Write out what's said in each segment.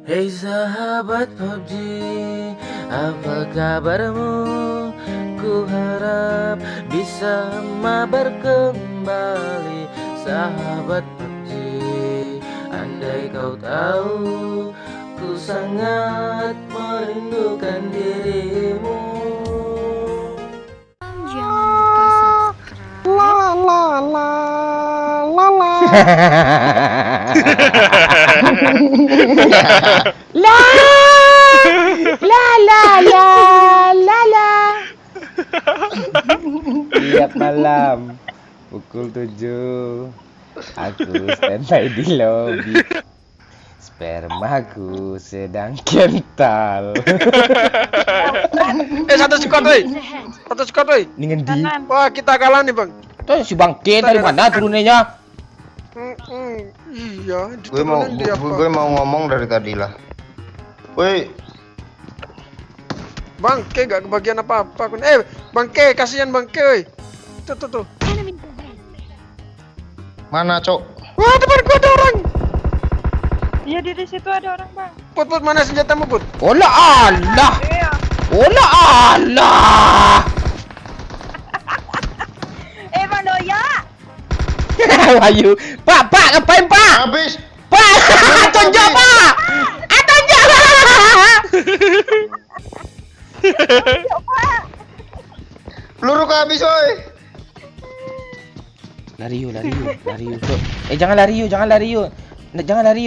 Hei sahabat PUBG, apa kabarmu? Ku harap bisa mabar kembali. Sahabat PUBG, andai kau tahu, ku sangat merindukan dirimu. Jangan lupa Tiap malam pukul 7 aku standby di lobi. Spermaku sedang kental. Satu squad woi. Satu squad woi. Ini ngendi? Wah, kita kalah nih, Bang. Tuh si bangke dari mana turunnya? Iya, Gue mau ngomong dari tadi lah. Woi, Bangke gak kebagian apa-apa. Bangke, kasihan Bangke, woi. Tuh. mana cok? Wah, depan gua ada orang. Iya di situ ada orang bang. Put, mana senjatamu, Put? Olah Allah. Iya. Olah Allah. Bang Doya. Ayo, Pak, ngapain Pak? Habis. Pak, tunjuk Pak. Tunjuk. Peluru habis woi. Lari yuk. Jangan lari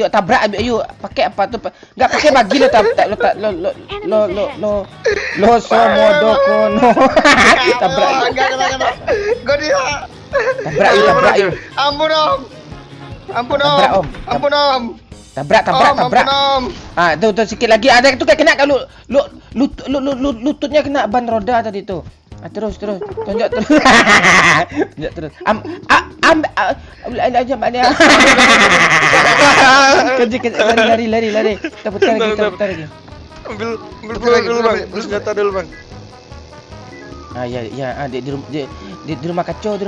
yuk. Tabrak yuk. Pakai apa tuh? Enggak pakai bagi lo lo somodo kono. Tabrak. Enggak. Gue dia. Tabrak yuk. Ampun om. Tabrak, Om. Ampun om. Tabrak. Ampun om. Ah, tuh sikit lagi. Ada itu kayak kena kalau lututnya kena ban roda tadi tuh. Ah, terus. Tunjuk terus. Tunjuk terus. Aja mana? Lari. Kita putar lagi. Ambil peluru dulu, Bang. Ambil senjata dulu, Bang. Ah, ya, di rumah kacau.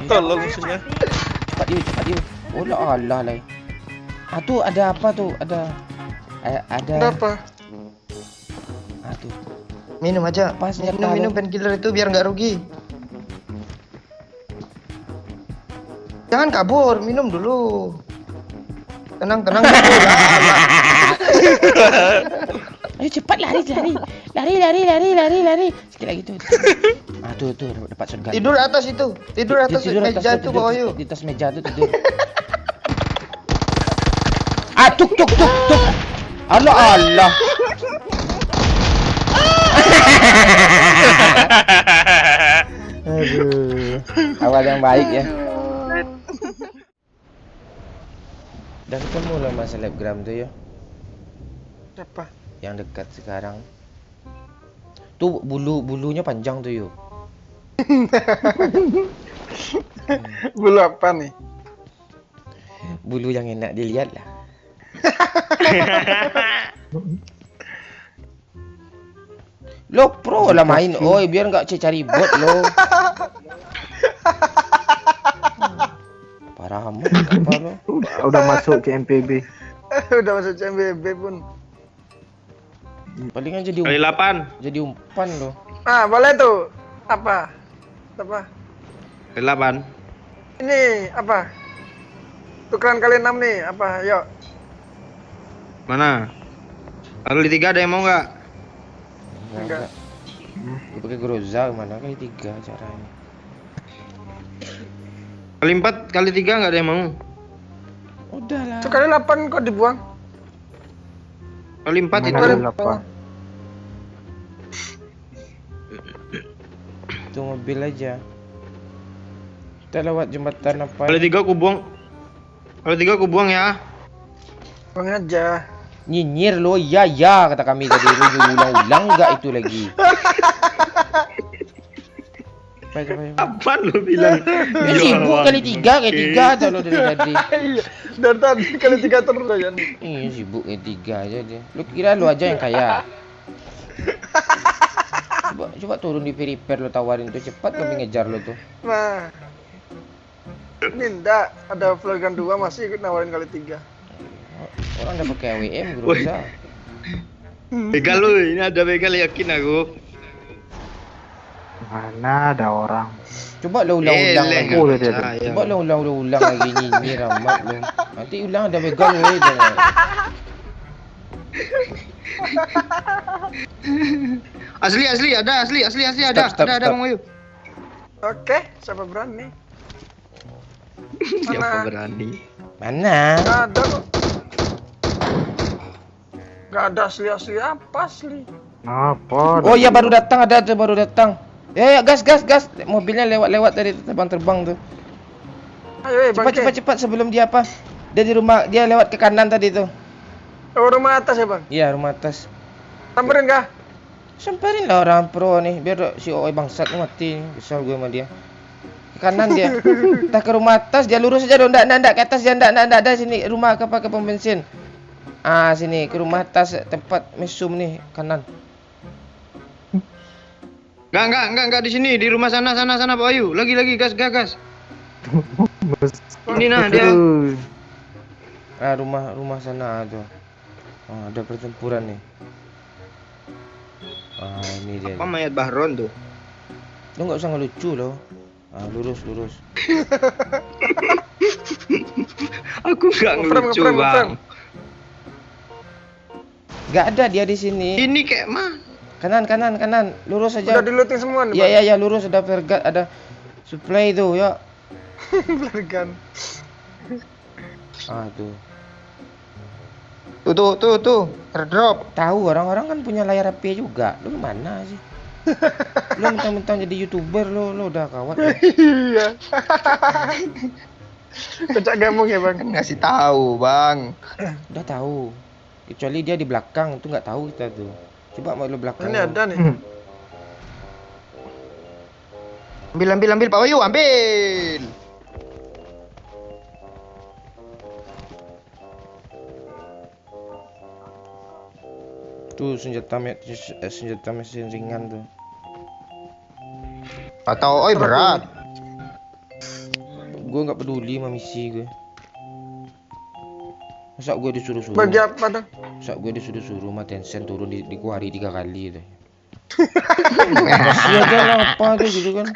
Tolong musuhnya. Cepat yuk. Oh Allah lah. Ah, tuh ada apa tuh? Ada Kenapa? Ah, tuh. Minum aja. Pas Minum painkiller itu biar nggak rugi. Jangan kabur, minum dulu. Tenang dulu. Ayo cepat lari. Sikit lagi tuh. Ah, tuh dapat shotgun. Tidur atas itu. Tidur atas meja itu bawah yuk. Di atas meja tuh tidur. Ah, tuk. Allah. Aduh. Awal yang baik ya. Dan ketemu lah mas selebgram tuh ya. Apa? Yang dekat sekarang. Tuh bulunya panjang tuh yuk. Bulu apa nih? Bulu yang enak dilihat lah. Lo pro lah main, oi biar nggak cari bot lo. Parah amat apa lo? Udah masuk CMPB. Udah masuk CMBB pun. Palingan jadi Kali 8. jadi umpan lo. Ah, boleh tuh. Apa? Kali 8. Ini apa? Tukeran kali 6 nih, apa? Yuk. Mana? Kali 3 ada yang mau nggak? Enggak. Gue pakai Groza mana kali 3 caranya. Kali 4, kali 3 nggak ada yang mau. Udah lah. Itu kali 8 kok dibuang? Kali 4 itu. Kali Itu mobil aja. Kita lewat jembatan apa? Kali 3 aku buang. Kali 3 aku buang ya. Buang aja. Nyinyir lo, ya kata kami tadi. Ulang-ulang enggak itu lagi. Baik. Apaan lu bilang? Ini sibuk kali 3 kalau dari tadi. Iya, dari tadi kali 3 terus aja nih. Iya sibuk kali 3 aja dia. Lu kira lu aja yang kaya? Coba turun di Periper lo tawarin tuh cepat kami ngejar lo tuh. Nah, Ini enggak, ada Flogan 2 masih ikut nawarin kali 3. Orang udah pakai AWM Woi. Groza. Begal lu, ini ada begal yakin aku. Mana ada orang? Coba lo ulang-ulang Eleng, lagi. Oh, aku dia ada. percaya. Coba lo ulang-ulang lagi ni ramat lo. Nanti ulang ada begal lo jangan. Asli ada, asli ada. Stop, Ada stop. Bang Wayu. Oke, siapa berani? Siapa berani? Mana? Nggak ada kok. Nggak ada asli apa asli. Apa? Oh iya baru datang, ada tuh baru datang. Ya gas. Mobilnya lewat tadi terbang tuh. Ayo, Cepat sebelum dia apa? Dia di rumah, dia lewat ke kanan tadi tuh. Oh, rumah atas ya bang? Iya rumah atas. Samperin kah? Samperin lah orang pro nih, biar si Oi bangsat nih mati. Kesal gue sama dia. Ke kanan dia. Entah ke rumah atas, dia lurus aja dong. Ndak ke atas dia ndak ada sini rumah ke pom bensin. Ah sini ke rumah atas tempat mesum nih kanan. Enggak di sini, di rumah sana Pak Wayu. Lagi gas. Ini nah dia. Ah rumah sana tuh. Oh, ada pertempuran nih. Ah ini dia. Apa mayat Bahron tuh? Lo nggak usah ngelucu lo. Ah lurus. Aku enggak ngelucu, Ngeframe. Bang. Nggak ada dia di sini. Ini kayak mah. Kanan. Lurus aja. Udah diluting semua nih bang? Iya lurus ada vergat ada supply tuh ya. Flogan. Ah tuh. Tuh. Airdrop. Tahu orang-orang kan punya layar HP juga. Lu mana sih? Lu mentang-mentang jadi YouTuber lu udah kawat. Ya? Iya. Kocak gamung ya bang? Kan ngasih tahu, Bang. Udah tahu. Kecuali dia di belakang itu nggak tahu kita tuh. Coba mau lu belakang. Ini ada nih. Ambil Pak Wayu, ambil. Tuh senjata mesin ringan tuh. Atau oi berat. Gue nggak peduli sama misi gue. Masa gue disuruh-suruh? Bagi apa dong? Masa gue disuruh-suruh sama Tencent turun di kuari 3 kali tuh. Kasih aja lah apa tuh gitu kan.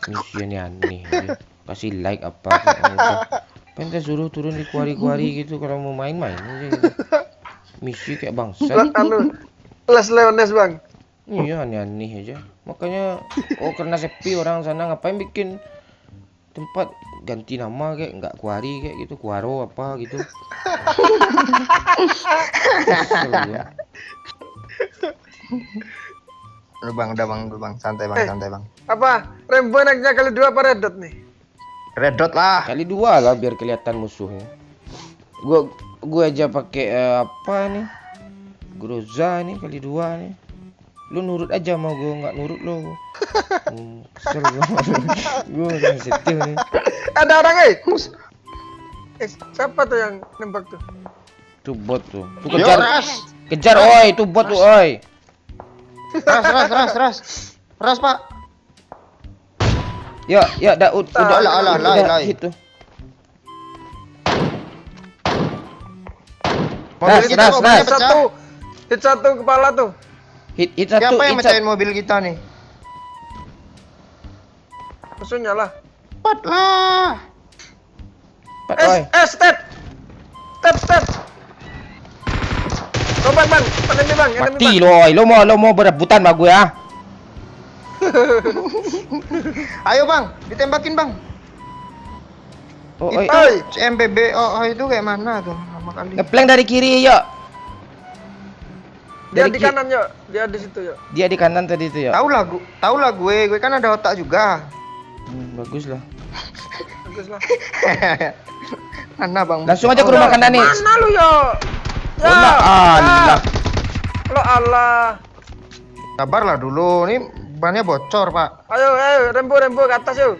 Misi ini aneh. Gitu. Kasih like apa gitu. Pengen suruh turun di kuari-kuari gitu kalau mau main-main aja gitu. Misi kayak bangsat. Les Leones bang. Iya aneh-aneh aja. Makanya karena sepi orang sana ngapain bikin tempat ganti nama kayak nggak kuari kayak gitu, kuaro apa gitu. Kesel gua. Udah bang, santai bang. Apa? Rembo naiknya kali 2 apa Red Dot nih? Red dot lah. Kali 2 lah biar kelihatan musuhnya. Gua aja pakai apa nih? Groza nih kali 2 nih. Lu nurut aja mau gua nggak nurut lo. Kesel gua. Gua udah sensitif nih. Ada orang siapa tuh yang nembak tuh? Tuh bot tuh. Tuh Yo, kejar. ras. Kejar oi, tuh bot tuh oi. Ras, Pak. Ya, Daud Alah. hit tuh. Mobil kita kok Ras. pecah. Hit satu kepala tuh. Hit satu. Siapa yang hit satu. mecahin mobil kita nih? Musuhnya lah. Cepat lah. Pat, oi. Step. Oh bang, enemy bang, Mati lo oi. Lo mau berebutan sama gue ya? Ayo bang, ditembakin bang. Oh, oi. Itu MPB itu kayak mana tuh? Lama kali. Ngeplank dari kiri, yuk. Dia Dari di kanan yuk, dia di situ yuk. Dia di kanan tadi tuh ya. Tahu lah gue kan ada otak juga. Bagus lah. Bagus lah. Mana bang? Langsung aja ke rumah kanan nih. Mana lu yuk? Ya. Allah. Lo Allah. Sabar lah dulu, nih bannya bocor pak. Ayo, rembo ke atas yuk.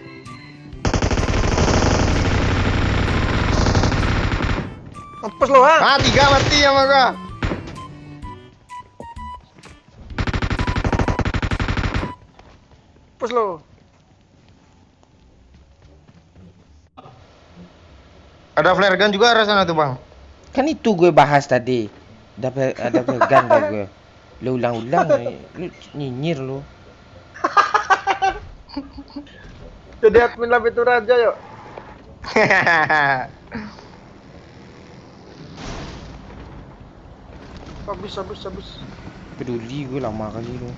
Mampus lo ha. 3 mati ya maka. Mampus lo. Ada flare gun juga arah sana tuh bang. Kan itu gue bahas tadi. Ada vegan dah gue. Lu ulang-ulang, lu nyinyir lu. Jadi admin Lapitu Raja yuk. Habis. Peduli gue lama kali lu.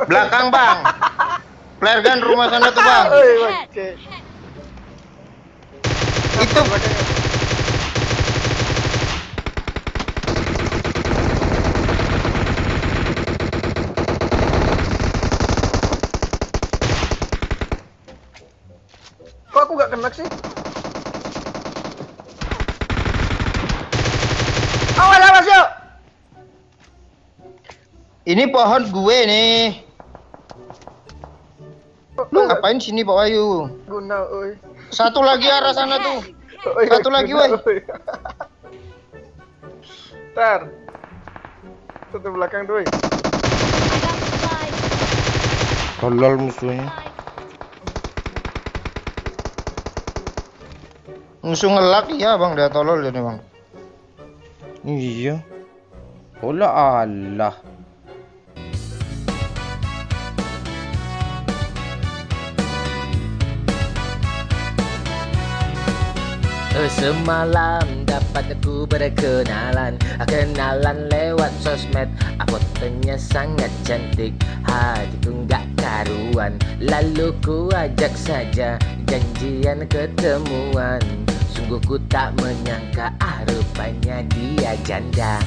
Belakang bang. Flare gun rumah sana tuh bang. Oi, bangke. Itu Kok aku gak kena sih? Awas yuk. ini pohon gue nih. Lu ngapain sini Pak Wahyu? Guna, oi. Satu lagi arah sana tuh. Oi, Satu lagi, guna, woi. Tar. Satu belakang tuh, oi. Tolol musuhnya. Musuh ngelak ya bang, dia tolol jadi bang. Iya. Olah Allah. Semalam dapat aku berkenalan, kenalan lewat sosmed. Fotonya sangat cantik, hatiku nggak karuan. Lalu ku ajak saja janjian ketemuan. Sungguh ku tak menyangka, rupanya dia janda.